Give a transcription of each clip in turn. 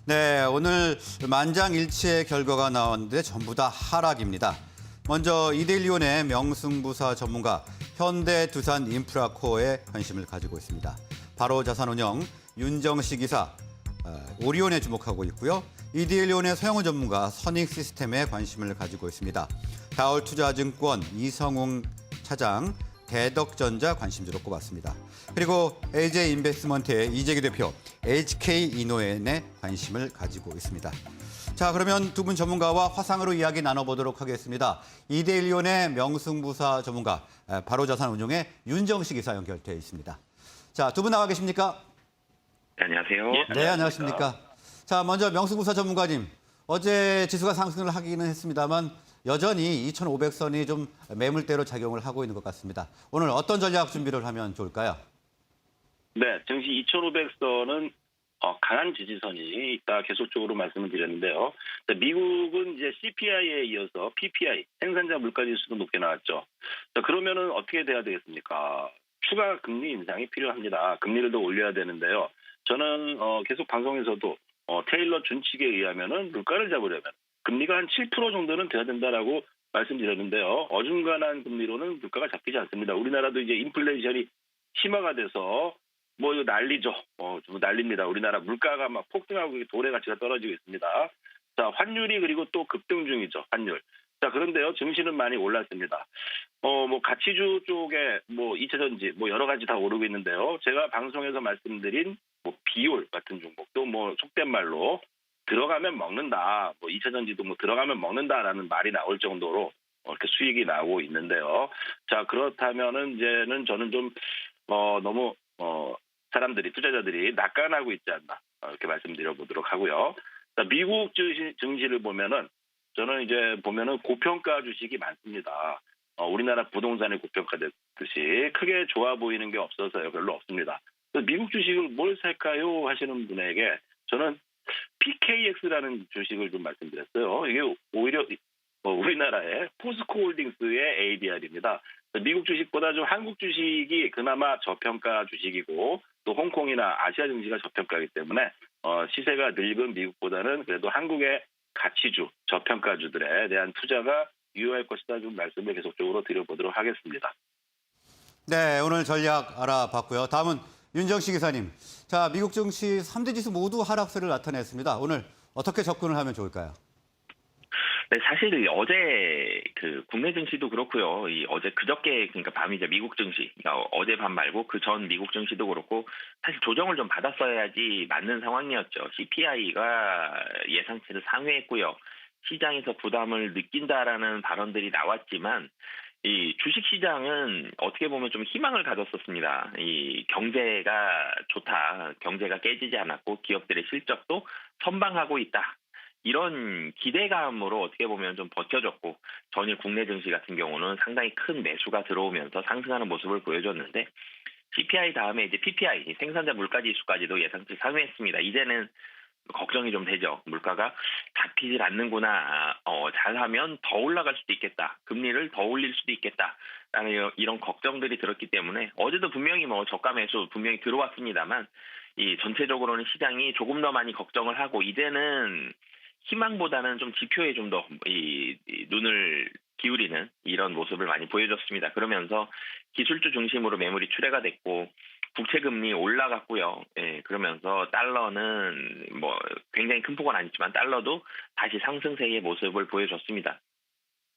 네, 오늘 만장일치의 결과가 나왔는데 전부 다 하락입니다. 먼저 이데일리온의 명승부사 전문가 현대두산인프라코어에 관심을 가지고 있습니다. 바로 자산운용 윤정식 이사 오리온에 주목하고 있고요. 이데일리온의 서영훈 전문가 선익시스템에 관심을 가지고 있습니다. 다올투자증권 이성웅 차장 대덕전자 관심주로 꼽았습니다. 그리고 LG인베스트먼트의 이재기 대표, HK이노엔에 관심을 가지고 있습니다. 자, 그러면 두 분 전문가와 화상으로 이야기 나눠보도록 하겠습니다. 이데일리온의 명승부사 전문가, 바로자산운용의 윤정식 이사 연결되어 있습니다. 자, 두 분 나와 계십니까? 네, 안녕하세요. 네, 안녕하십니까. 자, 먼저 명승부사 전문가님, 어제 지수가 상승을 하기는 했습니다만 여전히 2,500선이 좀 매물대로 작용을 하고 있는 것 같습니다. 오늘 어떤 전략 준비를 하면 좋을까요? 네, 증시 2,500선은 강한 지지선이 있다 계속적으로 말씀을 드렸는데요. 미국은 이제 CPI에 이어서 PPI, 생산자 물가지수도 높게 나왔죠. 자, 그러면은 어떻게 돼야 되겠습니까? 추가 금리 인상이 필요합니다. 금리를 더 올려야 되는데요. 저는 계속 방송에서도 테일러 준칙에 의하면은 물가를 잡으려면 금리가 한 7% 정도는 돼야 된다라고 말씀드렸는데요. 어중간한 금리로는 물가가 잡히지 않습니다. 우리나라도 이제 인플레이션이 심화가 돼서 뭐 이거 난리죠. 좀 난립니다. 우리나라 물가가 막 폭등하고 도래 가치가 떨어지고 있습니다. 자, 환율이 그리고 또 급등 중이죠. 환율. 자, 그런데요. 증시는 많이 올랐습니다. 뭐 가치주 쪽에 뭐 2차전지 뭐 여러 가지 다 오르고 있는데요. 제가 방송에서 말씀드린 뭐 비올 같은 종목도 뭐 속된 말로 들어가면 먹는다. 뭐 2차전지도 뭐 들어가면 먹는다라는 말이 나올 정도로 이렇게 수익이 나오고 있는데요. 자, 그렇다면은 이제는 저는 좀 너무 사람들이 투자자들이 낙관하고 있지 않나 이렇게 말씀드려 보도록 하고요. 자, 미국 증시를 보면은 저는 이제 보면은 고평가 주식이 많습니다. 우리나라 부동산이 고평가됐듯이 크게 좋아 보이는 게 없어서요. 별로 없습니다. 미국 주식을 뭘 살까요? 하시는 분에게 저는 PKX라는 주식을 좀 말씀드렸어요. 이게 오히려 우리나라의 포스코홀딩스의 ADR입니다. 미국 주식보다 좀 한국 주식이 그나마 저평가 주식이고 또 홍콩이나 아시아 증시가 저평가이기 때문에 시세가 늙은 미국보다는 그래도 한국의 가치주, 저평가주들에 대한 투자가 유효할 것이다 좀 말씀을 계속적으로 드려보도록 하겠습니다. 네, 오늘 전략 알아봤고요. 다음은 윤정식 이사님. 자, 미국 증시 3대 지수 모두 하락세를 나타냈습니다. 오늘 어떻게 접근을 하면 좋을까요? 네, 사실 어제 그 국내 증시도 그렇고요. 어제 그저께 그러니까 밤이제 미국 증시, 그러니까 어제 밤 말고 그 전 미국 증시도 그렇고 사실 조정을 좀 받았어야지 맞는 상황이었죠. CPI가 예상치를 상회했고요. 시장에서 부담을 느낀다라는 발언들이 나왔지만 이 주식 시장은 어떻게 보면 좀 희망을 가졌었습니다. 이 경제가 좋다, 경제가 깨지지 않았고 기업들의 실적도 선방하고 있다. 이런 기대감으로 어떻게 보면 좀 버텨줬고 전일 국내 증시 같은 경우는 상당히 큰 매수가 들어오면서 상승하는 모습을 보여줬는데 CPI 다음에 이제 PPI 생산자 물가지수까지도 예상치 상회했습니다. 이제는 걱정이 좀 되죠. 물가가 잡히질 않는구나. 잘하면 더 올라갈 수도 있겠다. 금리를 더 올릴 수도 있겠다. 라는 이런 걱정들이 들었기 때문에 어제도 분명히 뭐 저가 매수 분명히 들어왔습니다만 이 전체적으로는 시장이 조금 더 많이 걱정을 하고 이제는 희망보다는 좀 지표에 좀 더 눈을 기울이는 이런 모습을 많이 보여줬습니다. 그러면서 기술주 중심으로 매물이 출회가 됐고 국채금리 올라갔고요. 예, 그러면서 달러는 뭐 굉장히 큰 폭은 아니지만 달러도 다시 상승세의 모습을 보여줬습니다.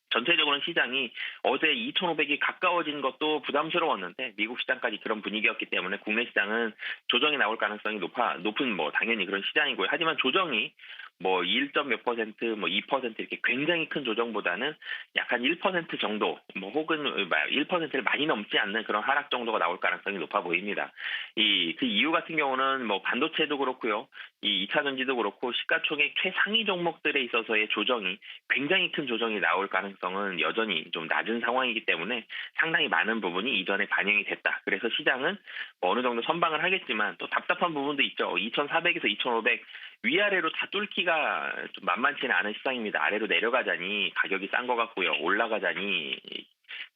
전체적으로는 시장이 어제 2,500이 가까워진 것도 부담스러웠는데 미국 시장까지 그런 분위기였기 때문에 국내 시장은 조정이 나올 가능성이 높은 뭐 당연히 그런 시장이고요. 하지만 조정이 뭐 1점 몇 퍼센트, 뭐 2% 이렇게 굉장히 큰 조정보다는 약간 1% 정도, 뭐 혹은 1%를 많이 넘지 않는 그런 하락 정도가 나올 가능성이 높아 보입니다. 그 이유 같은 경우는 뭐 반도체도 그렇고요, 이 2차 전지도 그렇고 시가총액 최상위 종목들에 있어서의 조정이 굉장히 큰 조정이 나올 가능성은 여전히 좀 낮은 상황이기 때문에 상당히 많은 부분이 이전에 반영이 됐다. 그래서 시장은 뭐 어느 정도 선방을 하겠지만 또 답답한 부분도 있죠. 2,400에서 2,500 위아래로 다 뚫기가 좀 만만치는 않은 시장입니다. 아래로 내려가자니 가격이 싼 것 같고요. 올라가자니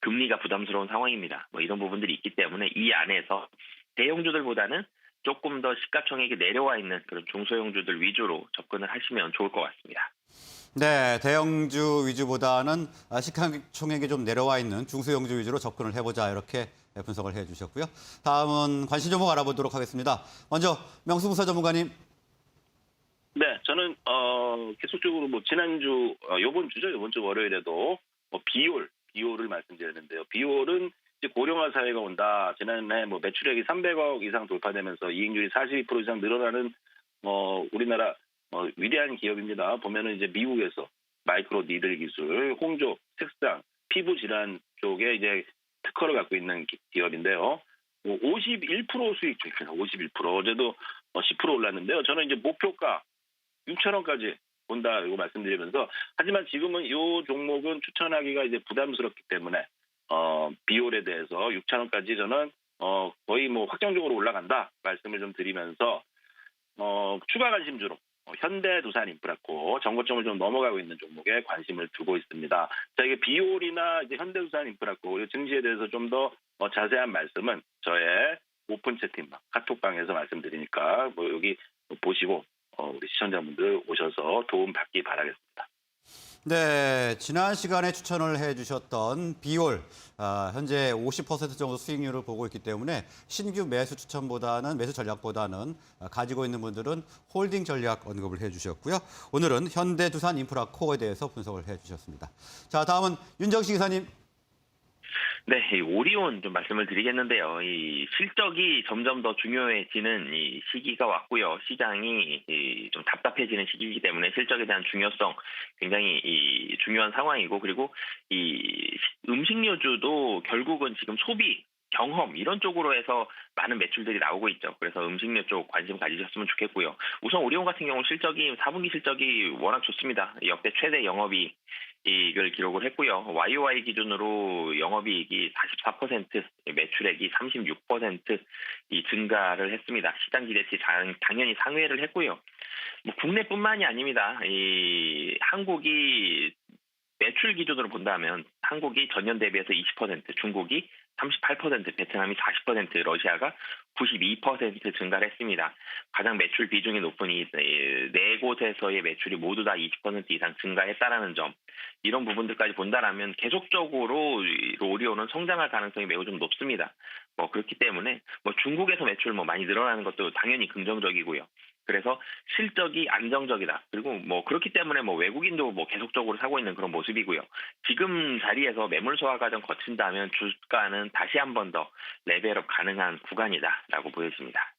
금리가 부담스러운 상황입니다. 뭐 이런 부분들이 있기 때문에 이 안에서 대형주들보다는 조금 더 시가총액이 내려와 있는 그런 중소형주들 위주로 접근을 하시면 좋을 것 같습니다. 네, 대형주 위주보다는 시가총액이 좀 내려와 있는 중소형주 위주로 접근을 해보자 이렇게 분석을 해주셨고요. 다음은 관심 종목 알아보도록 하겠습니다. 먼저 명수무사 전문가님. 네, 저는 계속적으로 뭐 지난주, 요번 주 월요일에도 비올을 말씀드렸는데요. 비올은 이제 고령화 사회가 온다. 지난해 뭐 매출액이 300억 이상 돌파되면서 이익률이 42% 이상 늘어나는 우리나라 위대한 기업입니다. 보면은 이제 미국에서 마이크로 니들 기술, 홍조, 색상, 피부 질환 쪽에 이제 특허를 갖고 있는 기업인데요. 51% 수익률입니다. 51%. 어제도 10% 올랐는데요. 저는 이제 목표가 6,000원까지 온다 이거 말씀드리면서 하지만 지금은 이 종목은 추천하기가 이제 부담스럽기 때문에 비올에 대해서 6,000원까지 저는 거의 뭐 확정적으로 올라간다 말씀을 좀 드리면서 추가 관심주로 현대두산인프라코 정거점을 좀 넘어가고 있는 종목에 관심을 두고 있습니다. 자, 이게 비올이나 이제 현대두산인프라코 증시에 대해서 좀 더 자세한 말씀은 저의 오픈 채팅방 카톡방에서 말씀드리니까 뭐 여기 보시고 우리 시청자분들 오셔서 도움 받기 바라겠습니다. 네, 지난 시간에 추천을 해주셨던 비올, 현재 50% 정도 수익률을 보고 있기 때문에 신규 매수 추천보다는 매수 전략보다는 가지고 있는 분들은 홀딩 전략 언급을 해주셨고요. 오늘은 현대두산인프라코어에 대해서 분석을 해주셨습니다. 자, 다음은 윤정식 기사님. 네, 이 오리온 좀 말씀을 드리겠는데요. 이 실적이 점점 더 중요해지는 이 시기가 왔고요. 시장이 좀 답답해지는 시기이기 때문에 실적에 대한 중요성 굉장히 중요한 상황이고, 그리고 이 음식료주도 결국은 지금 소비, 경험 이런 쪽으로 해서 많은 매출들이 나오고 있죠. 그래서 음식료 쪽 관심 가지셨으면 좋겠고요. 우선 오리온 같은 경우 실적이 4분기 실적이 워낙 좋습니다. 역대 최대 영업이익을 기록을 했고요. YOY 기준으로 영업이익이 44%, 매출액이 36% 증가를 했습니다. 시장 기대치 당연히 상회를 했고요. 뭐 국내뿐만이 아닙니다. 이 한국이 매출 기준으로 본다면 한국이 전년 대비해서 20%, 중국이 38%, 베트남이 40%, 러시아가 92% 증가를 했습니다. 가장 매출 비중이 높은 이 네 곳에서의 매출이 모두 다 20% 이상 증가했다라는 점, 이런 부분들까지 본다라면 계속적으로 오리온은 성장할 가능성이 매우 좀 높습니다. 그렇기 때문에 중국에서 매출 많이 늘어나는 것도 당연히 긍정적이고요. 그래서 실적이 안정적이다. 그리고 그렇기 때문에 외국인도 계속적으로 사고 있는 그런 모습이고요. 지금 자리에서 매물 소화 과정 거친다면 주가는 다시 한 번 더 레벨업 가능한 구간이다라고 보여집니다.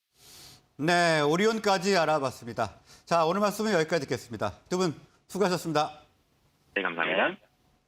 네, 오리온까지 알아봤습니다. 자, 오늘 말씀은 여기까지 듣겠습니다. 두 분 수고하셨습니다. 네, 감사합니다. 네.